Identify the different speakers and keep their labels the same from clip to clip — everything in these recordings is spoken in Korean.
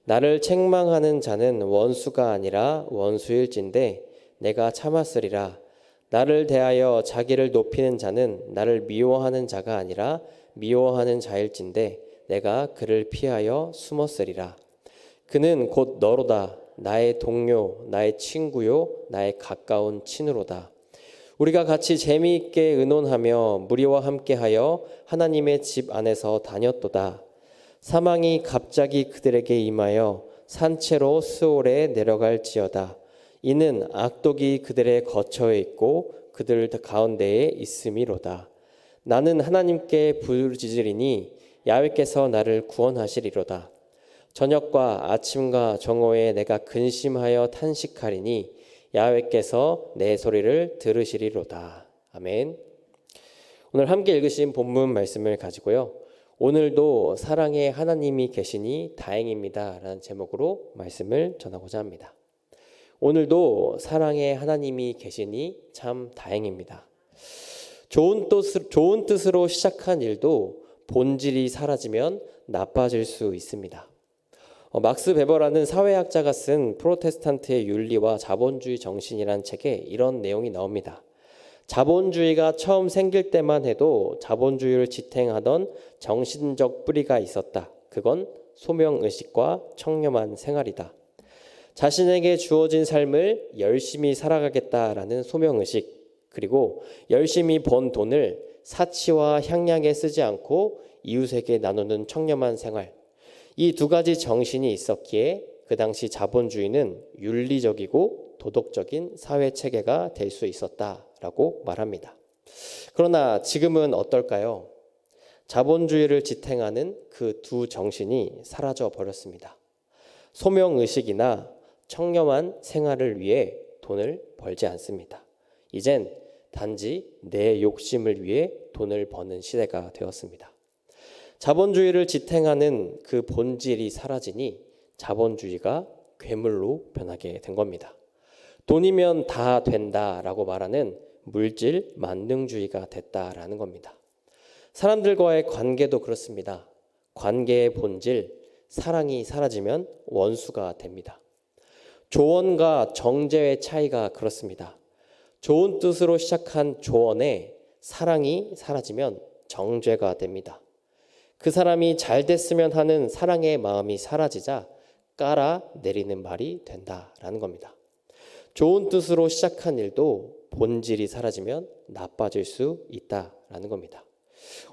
Speaker 1: 나를 책망하는 자는 원수가 아니라 원수일진데 내가 참았으리라. 나를 대하여 자기를 높이는 자는 나를 미워하는 자가 아니라 미워하는 자일진데 내가 그를 피하여 숨었으리라. 그는 곧 너로다. 나의 동료, 나의 친구요, 나의 가까운 친으로다. 우리가 같이 재미있게 의논하며 무리와 함께하여 하나님의 집 안에서 다녔도다. 사망이 갑자기 그들에게 임하여 산채로 스올에 내려갈지어다. 이는 악독이 그들의 거처에 있고 그들 가운데에 있음이로다. 나는 하나님께 부르짖으리니 야훼께서 나를 구원하시리로다. 저녁과 아침과 정오에 내가 근심하여 탄식하리니 야훼께서 내 소리를 들으시리로다. 아멘. 오늘 함께 읽으신 본문 말씀을 가지고요. 오늘도 사랑의 하나님이 계시니 다행입니다 라는 제목으로 말씀을 전하고자 합니다. 오늘도 사랑의 하나님이 계시니 참 다행입니다. 좋은 뜻으로 시작한 일도 본질이 사라지면 나빠질 수 있습니다. 막스 베버라는 사회학자가 쓴 프로테스탄트의 윤리와 자본주의 정신이라는 책에 이런 내용이 나옵니다. 자본주의가 처음 생길 때만 해도 자본주의를 지탱하던 정신적 뿌리가 있었다. 그건 소명의식과 청렴한 생활이다. 자신에게 주어진 삶을 열심히 살아가겠다라는 소명의식, 그리고 열심히 번 돈을 사치와 향락에 쓰지 않고 이웃에게 나누는 청렴한 생활, 이 두 가지 정신이 있었기에 그 당시 자본주의는 윤리적이고 도덕적인 사회체계가 될 수 있었다라고 말합니다. 그러나 지금은 어떨까요? 자본주의를 지탱하는 그 두 정신이 사라져 버렸습니다. 소명의식이나 청렴한 생활을 위해 돈을 벌지 않습니다. 이젠 단지 내 욕심을 위해 돈을 버는 시대가 되었습니다. 자본주의를 지탱하는 그 본질이 사라지니 자본주의가 괴물로 변하게 된 겁니다. 돈이면 다 된다라고 말하는 물질 만능주의가 됐다라는 겁니다. 사람들과의 관계도 그렇습니다. 관계의 본질, 사랑이 사라지면 원수가 됩니다. 조언과 정죄의 차이가 그렇습니다. 좋은 뜻으로 시작한 조언에 사랑이 사라지면 정죄가 됩니다. 그 사람이 잘 됐으면 하는 사랑의 마음이 사라지자 깔아내리는 말이 된다라는 겁니다. 좋은 뜻으로 시작한 일도 본질이 사라지면 나빠질 수 있다라는 겁니다.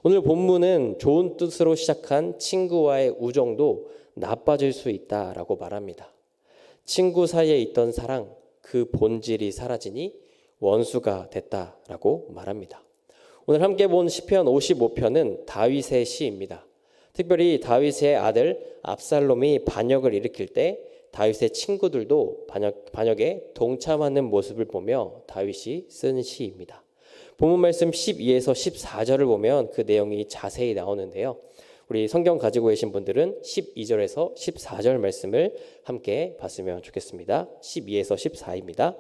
Speaker 1: 오늘 본문은 좋은 뜻으로 시작한 친구와의 우정도 나빠질 수 있다라고 말합니다. 친구 사이에 있던 사랑, 그 본질이 사라지니 원수가 됐다라고 말합니다. 오늘 함께 본 시편 55편은 다윗의 시입니다. 특별히 다윗의 아들 압살롬이 반역을 일으킬 때 다윗의 친구들도 반역에 동참하는 모습을 보며 다윗이 쓴 시입니다. 본문 말씀 12에서 14절을 보면 그 내용이 자세히 나오는데요. 우리 성경 가지고 계신 분들은 12절에서 14절 말씀을 함께 봤으면 좋겠습니다. 12에서 14입니다.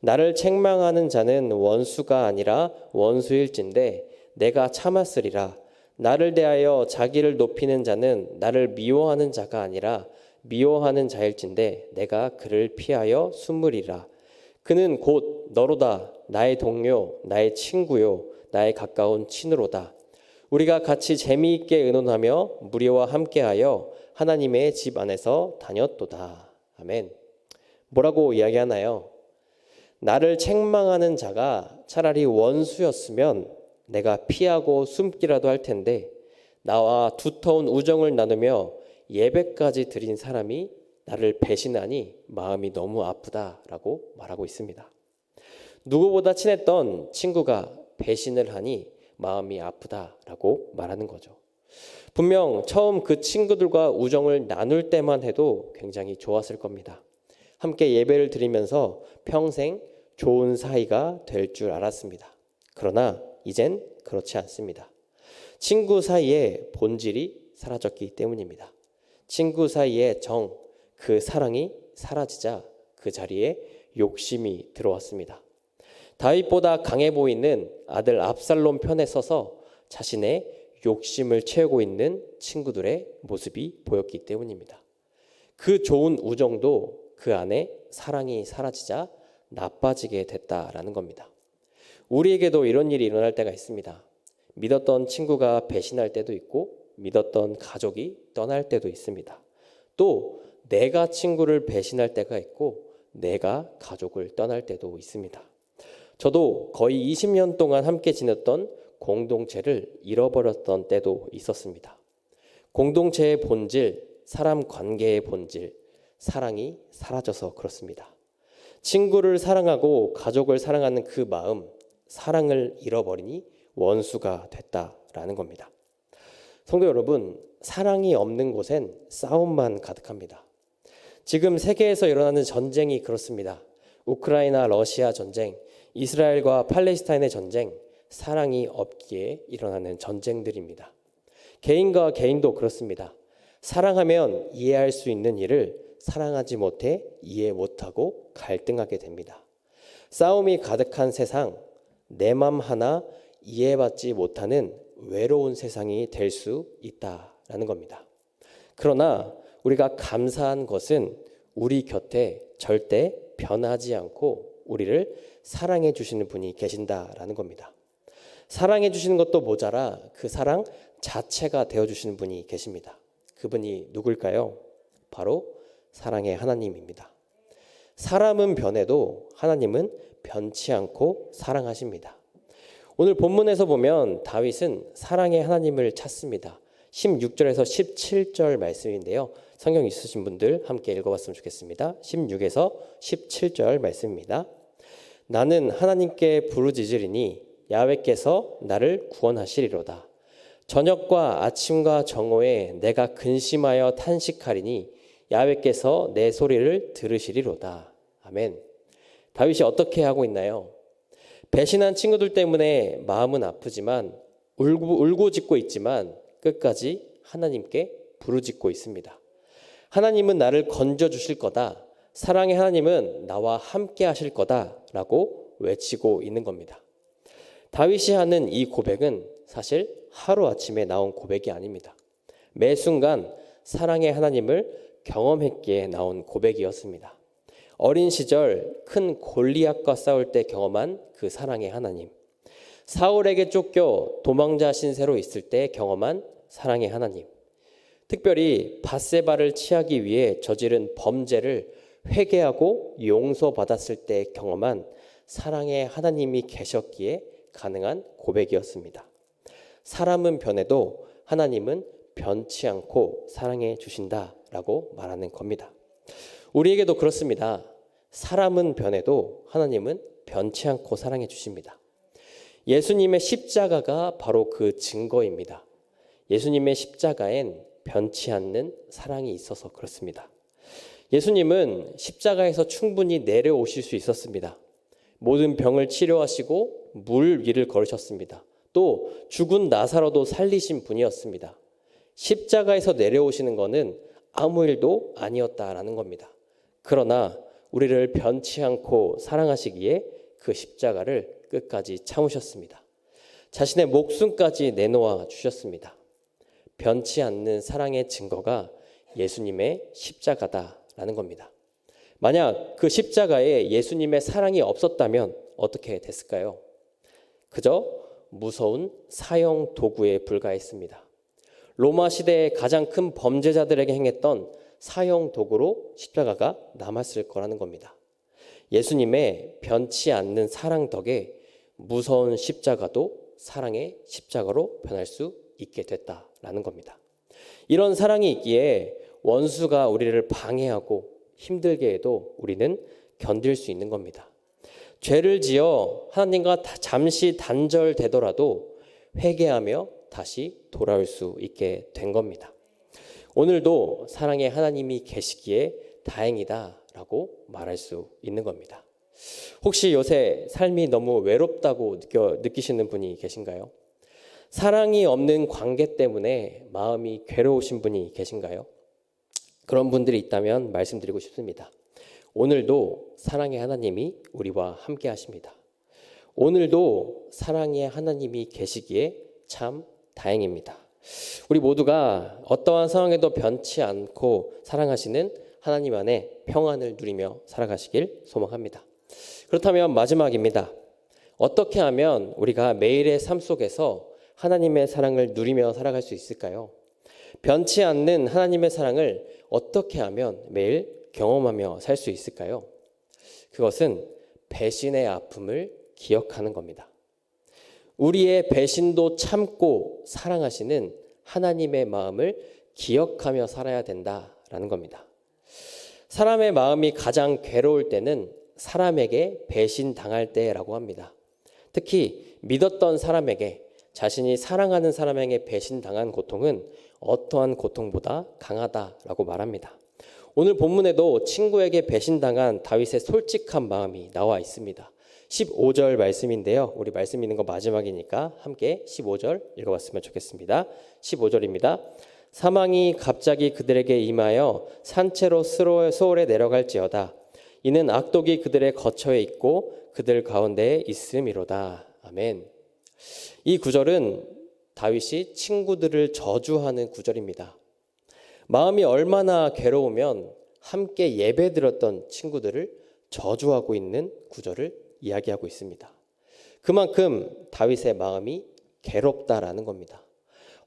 Speaker 1: 나를 책망하는 자는 원수가 아니라 원수일진데 내가 참았으리라. 나를 대하여 자기를 높이는 자는 나를 미워하는 자가 아니라 미워하는 자일진데 내가 그를 피하여 숨으리라. 그는 곧 너로다. 나의 동료, 나의 친구요, 나의 가까운 친으로다. 우리가 같이 재미있게 의논하며 무리와 함께하여 하나님의 집 안에서 다녔도다. 아멘. 뭐라고 이야기하나요? 나를 책망하는 자가 차라리 원수였으면 내가 피하고 숨기라도 할 텐데 나와 두터운 우정을 나누며 예배까지 드린 사람이 나를 배신하니 마음이 너무 아프다라고 말하고 있습니다. 누구보다 친했던 친구가 배신을 하니 마음이 아프다라고 말하는 거죠. 분명 처음 그 친구들과 우정을 나눌 때만 해도 굉장히 좋았을 겁니다. 함께 예배를 드리면서 평생 좋은 사이가 될 줄 알았습니다. 그러나 이젠 그렇지 않습니다. 친구 사이의 본질이 사라졌기 때문입니다. 친구 사이의 그 사랑이 사라지자 그 자리에 욕심이 들어왔습니다. 다윗보다 강해 보이는 아들 압살롬 편에 서서 자신의 욕심을 채우고 있는 친구들의 모습이 보였기 때문입니다. 그 좋은 우정도 그 안에 사랑이 사라지자 나빠지게 됐다라는 겁니다. 우리에게도 이런 일이 일어날 때가 있습니다. 믿었던 친구가 배신할 때도 있고 믿었던 가족이 떠날 때도 있습니다. 또 내가 친구를 배신할 때가 있고 내가 가족을 떠날 때도 있습니다. 저도 거의 20년 동안 함께 지냈던 공동체를 잃어버렸던 때도 있었습니다. 공동체의 본질, 사람 관계의 본질, 사랑이 사라져서 그렇습니다. 친구를 사랑하고 가족을 사랑하는 그 마음, 사랑을 잃어버리니 원수가 됐다라는 겁니다. 성도 여러분, 사랑이 없는 곳엔 싸움만 가득합니다. 지금 세계에서 일어나는 전쟁이 그렇습니다. 우크라이나, 러시아 전쟁, 이스라엘과 팔레스타인의 전쟁, 사랑이 없기에 일어나는 전쟁들입니다. 개인과 개인도 그렇습니다. 사랑하면 이해할 수 있는 일을 사랑하지 못해 이해 못하고 갈등하게 됩니다. 싸움이 가득한 세상, 내 맘 하나 이해받지 못하는 외로운 세상이 될 수 있다라는 겁니다. 그러나 우리가 감사한 것은 우리 곁에 절대 변하지 않고 우리를 사랑해 주시는 분이 계신다라는 겁니다. 사랑해 주시는 것도 모자라 그 사랑 자체가 되어 주시는 분이 계십니다. 그분이 누굴까요? 바로 사랑의 하나님입니다. 사람은 변해도 하나님은 변치 않고 사랑하십니다. 오늘 본문에서 보면 다윗은 사랑의 하나님을 찾습니다. 16절에서 17절 말씀인데요. 성경 있으신 분들 함께 읽어봤으면 좋겠습니다. 16에서 17절 말씀입니다. 나는 하나님께 부르짖으리니 야훼께서 나를 구원하시리로다. 저녁과 아침과 정오에 내가 근심하여 탄식하리니 야훼께서 내 소리를 들으시리로다. 아멘. 다윗이 어떻게 하고 있나요? 배신한 친구들 때문에 마음은 아프지만 울고 짖고 있지만 끝까지 하나님께 부르짖고 있습니다. 하나님은 나를 건져주실 거다. 사랑의 하나님은 나와 함께 하실 거다라고 외치고 있는 겁니다. 다윗이 하는 이 고백은 사실 하루아침에 나온 고백이 아닙니다. 매 순간 사랑의 하나님을 경험했기에 나온 고백이었습니다. 어린 시절 큰 골리앗과 싸울 때 경험한 그 사랑의 하나님, 사울에게 쫓겨 도망자 신세로 있을 때 경험한 사랑의 하나님, 특별히 밧세바를 취하기 위해 저지른 범죄를 회개하고 용서받았을 때 경험한 사랑의 하나님이 계셨기에 가능한 고백이었습니다. 사람은 변해도 하나님은 변치 않고 사랑해 주신다라고 말하는 겁니다. 우리에게도 그렇습니다. 사람은 변해도 하나님은 변치 않고 사랑해 주십니다. 예수님의 십자가가 바로 그 증거입니다. 예수님의 십자가엔 변치 않는 사랑이 있어서 그렇습니다. 예수님은 십자가에서 충분히 내려오실 수 있었습니다. 모든 병을 치료하시고 물 위를 걸으셨습니다. 또 죽은 나사로도 살리신 분이었습니다. 십자가에서 내려오시는 것은 아무 일도 아니었다라는 겁니다. 그러나 우리를 변치 않고 사랑하시기에 그 십자가를 끝까지 참으셨습니다. 자신의 목숨까지 내놓아 주셨습니다. 변치 않는 사랑의 증거가 예수님의 십자가다라는 겁니다. 만약 그 십자가에 예수님의 사랑이 없었다면 어떻게 됐을까요? 그저 무서운 사형 도구에 불과했습니다. 로마 시대의 가장 큰 범죄자들에게 행했던 사형 도구로 십자가가 남았을 거라는 겁니다. 예수님의 변치 않는 사랑 덕에 무서운 십자가도 사랑의 십자가로 변할 수 있게 됐다라는 겁니다. 이런 사랑이 있기에 원수가 우리를 방해하고 힘들게 해도 우리는 견딜 수 있는 겁니다. 죄를 지어 하나님과 잠시 단절되더라도 회개하며 다시 돌아올 수 있게 된 겁니다. 오늘도 사랑의 하나님이 계시기에 다행이다라고 말할 수 있는 겁니다. 혹시 요새 삶이 너무 외롭다고 느끼시는 분이 계신가요? 사랑이 없는 관계 때문에 마음이 괴로우신 분이 계신가요? 그런 분들이 있다면 말씀드리고 싶습니다. 오늘도 사랑의 하나님이 우리와 함께 하십니다. 오늘도 사랑의 하나님이 계시기에 참 다행입니다. 우리 모두가 어떠한 상황에도 변치 않고 사랑하시는 하나님 안에 평안을 누리며 살아가시길 소망합니다. 그렇다면 마지막입니다. 어떻게 하면 우리가 매일의 삶 속에서 하나님의 사랑을 누리며 살아갈 수 있을까요? 변치 않는 하나님의 사랑을 어떻게 하면 매일 경험하며 살 수 있을까요? 그것은 배신의 아픔을 기억하는 겁니다. 우리의 배신도 참고 사랑하시는 하나님의 마음을 기억하며 살아야 된다라는 겁니다. 사람의 마음이 가장 괴로울 때는 사람에게 배신당할 때라고 합니다. 특히 믿었던 사람에게, 자신이 사랑하는 사람에게 배신당한 고통은 어떠한 고통보다 강하다라고 말합니다. 오늘 본문에도 친구에게 배신당한 다윗의 솔직한 마음이 나와 있습니다. 15절 말씀인데요. 우리 말씀 있는 거 마지막이니까 함께 15절 읽어봤으면 좋겠습니다. 15절입니다. 사망이 갑자기 그들에게 임하여 산채로 소홀에 내려갈지어다. 이는 악독이 그들의 거처에 있고 그들 가운데에 있음이로다. 아멘. 이 구절은 다윗이 친구들을 저주하는 구절입니다. 마음이 얼마나 괴로우면 함께 예배드렸던 친구들을 저주하고 있는 구절을 이야기하고 있습니다. 그만큼 다윗의 마음이 괴롭다라는 겁니다.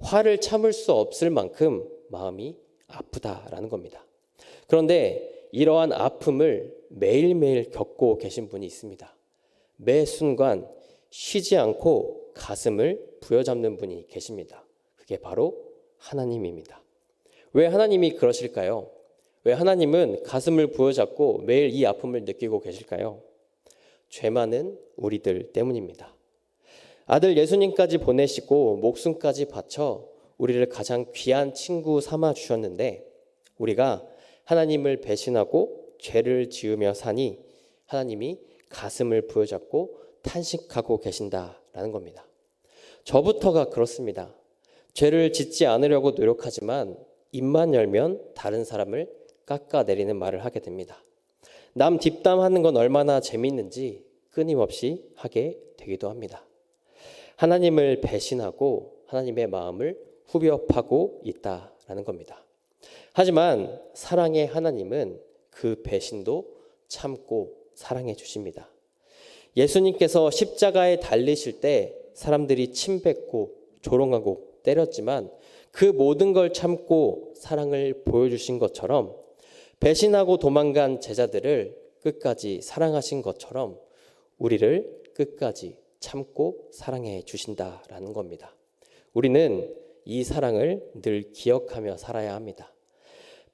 Speaker 1: 화를 참을 수 없을 만큼 마음이 아프다라는 겁니다. 그런데 이러한 아픔을 매일매일 겪고 계신 분이 있습니다. 매 순간 쉬지 않고 가슴을 부여잡는 분이 계십니다. 그게 바로 하나님입니다. 왜 하나님이 그러실까요? 왜 하나님은 가슴을 부여잡고 매일 이 아픔을 느끼고 계실까요? 죄 많은 우리들 때문입니다. 아들 예수님까지 보내시고 목숨까지 바쳐 우리를 가장 귀한 친구 삼아 주셨는데 우리가 하나님을 배신하고 죄를 지으며 사니 하나님이 가슴을 부여잡고 탄식하고 계신다라는 겁니다. 저부터가 그렇습니다. 죄를 짓지 않으려고 노력하지만 입만 열면 다른 사람을 깎아내리는 말을 하게 됩니다. 남 뒷담하는 건 얼마나 재미있는지 끊임없이 하게 되기도 합니다. 하나님을 배신하고 하나님의 마음을 후벼 파고 있다라는 겁니다. 하지만 사랑의 하나님은 그 배신도 참고 사랑해 주십니다. 예수님께서 십자가에 달리실 때 사람들이 침뱉고 조롱하고 때렸지만 그 모든 걸 참고 사랑을 보여주신 것처럼 배신하고 도망간 제자들을 끝까지 사랑하신 것처럼 우리를 끝까지 참고 사랑해 주신다라는 겁니다. 우리는 이 사랑을 늘 기억하며 살아야 합니다.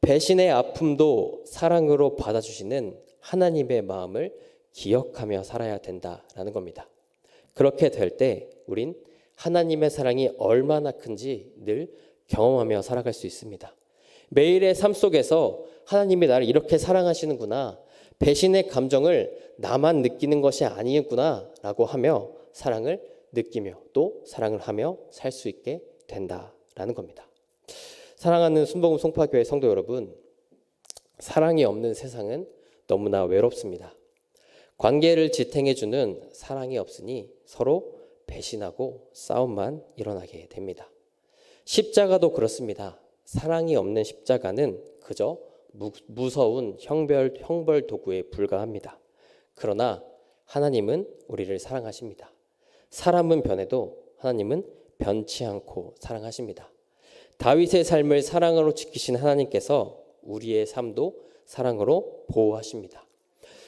Speaker 1: 배신의 아픔도 사랑으로 받아주시는 하나님의 마음을 기억하며 살아야 된다라는 겁니다. 그렇게 될 때 우린 하나님의 사랑이 얼마나 큰지 늘 경험하며 살아갈 수 있습니다. 매일의 삶 속에서 하나님이 나를 이렇게 사랑하시는구나, 배신의 감정을 나만 느끼는 것이 아니구나 라고 하며 사랑을 느끼며 또 사랑을 하며 살 수 있게 된다라는 겁니다. 사랑하는 순복음 송파교회 성도 여러분, 사랑이 없는 세상은 너무나 외롭습니다. 관계를 지탱해주는 사랑이 없으니 서로 배신하고 싸움만 일어나게 됩니다. 십자가도 그렇습니다. 사랑이 없는 십자가는 그저 무서운 형벌 도구에 불과합니다. 그러나 하나님은 우리를 사랑하십니다. 사람은 변해도 하나님은 변치 않고 사랑하십니다. 다윗의 삶을 사랑으로 지키신 하나님께서 우리의 삶도 사랑으로 보호하십니다.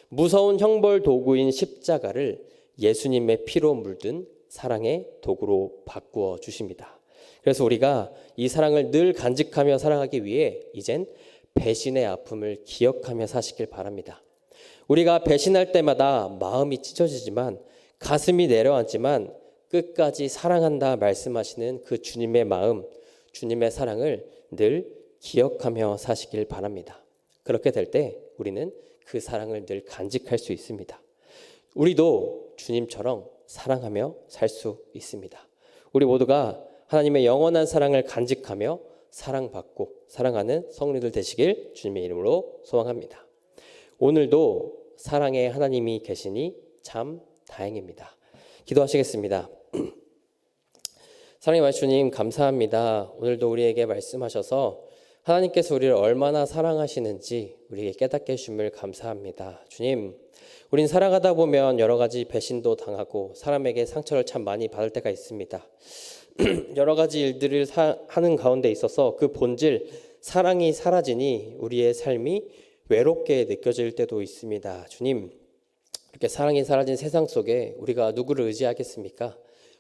Speaker 1: 무서운 형벌 도구인 십자가를 예수님의 피로 물든 사랑의 도구로 바꾸어 주십니다. 그래서 우리가 이 사랑을 늘 간직하며 살아가기 위해 이젠 배신의 아픔을 기억하며 사시길 바랍니다. 우리가 배신할 때마다 마음이 찢어지지만 가슴이 내려앉지만 끝까지 사랑한다 말씀하시는 그 주님의 마음, 주님의 사랑을 늘 기억하며 사시길 바랍니다. 그렇게 될 때 우리는 그 사랑을 늘 간직할 수 있습니다. 우리도 주님처럼 사랑하며 살 수 있습니다. 우리 모두가 하나님의 영원한 사랑을 간직하며 사랑받고 사랑하는 성도들 되시길 주님의 이름으로 소망합니다. 오늘도 사랑의 하나님이 계시니 참 다행입니다. 기도하시겠습니다. 사랑의 주님 감사합니다. 오늘도 우리에게 말씀하셔서 하나님께서 우리를 얼마나 사랑하시는지 우리에게 깨닫게 해주심을 감사합니다. 주님, 우린 살아가다 보면 여러 가지 배신도 당하고 사람에게 상처를 참 많이 받을 때가 있습니다. 여러 가지 일들을 하는 가운데 있어서 그 본질, 사랑이 사라지니 우리의 삶이 외롭게 느껴질 때도 있습니다. 주님, 이렇게 사랑이 사라진 세상 속에 우리가 누구를 의지하겠습니까?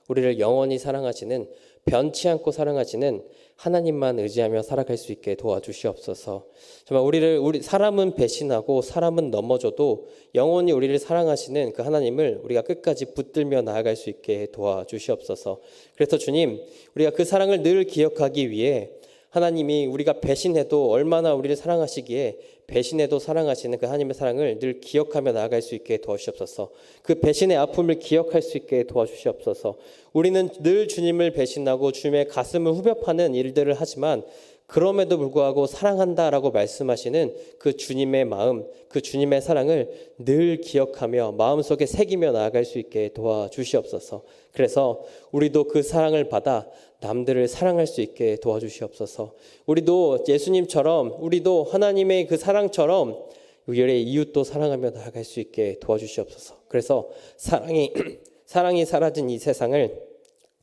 Speaker 1: 우리를 영원히 사랑하시는, 변치 않고 사랑하시는 하나님만 의지하며 살아갈 수 있게 도와주시옵소서. 정말 우리 사람은 배신하고 사람은 넘어져도 영원히 우리를 사랑하시는 그 하나님을 우리가 끝까지 붙들며 나아갈 수 있게 도와주시옵소서. 그래서 주님, 우리가 그 사랑을 늘 기억하기 위해 하나님이 우리가 배신해도 얼마나 우리를 사랑하시기에 배신해도 사랑하시는 그 하나님의 사랑을 늘 기억하며 나아갈 수 있게 도와주시옵소서. 그 배신의 아픔을 기억할 수 있게 도와주시옵소서. 우리는 늘 주님을 배신하고 주님의 가슴을 후벼 파는 일들을 하지만 그럼에도 불구하고 사랑한다라고 말씀하시는 그 주님의 마음, 그 주님의 사랑을 늘 기억하며 마음속에 새기며 나아갈 수 있게 도와주시옵소서. 그래서 우리도 그 사랑을 받아 남들을 사랑할 수 있게 도와주시옵소서. 우리도 예수님처럼, 우리도 하나님의 그 사랑처럼 우리의 이웃도 사랑하며 나아갈 수 있게 도와주시옵소서. 그래서 사랑이 사라진 이 세상을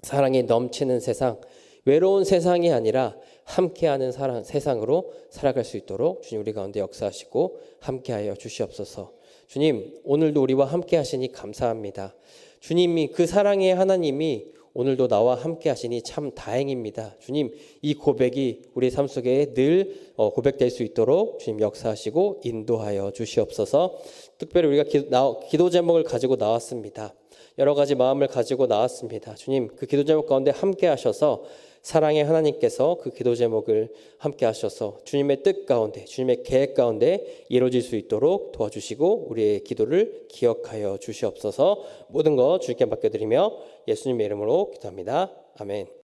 Speaker 1: 사랑이 넘치는 세상, 외로운 세상이 아니라 함께하는 세상으로 살아갈 수 있도록 주님 우리 가운데 역사하시고 함께하여 주시옵소서. 주님, 오늘도 우리와 함께하시니 감사합니다. 주님이, 그 사랑의 하나님이 오늘도 나와 함께 하시니 참 다행입니다. 주님, 이 고백이 우리 삶 속에 늘 고백될 수 있도록 주님 역사하시고 인도하여 주시옵소서. 특별히 우리가 기도 제목을 가지고 나왔습니다. 여러 가지 마음을 가지고 나왔습니다. 주님, 그 기도 제목 가운데 함께 하셔서 사랑의 하나님께서 그 기도 제목을 함께 하셔서 주님의 뜻 가운데, 주님의 계획 가운데 이루어질 수 있도록 도와주시고 우리의 기도를 기억하여 주시옵소서. 모든 것 주님께 맡겨드리며 예수님의 이름으로 기도합니다. 아멘.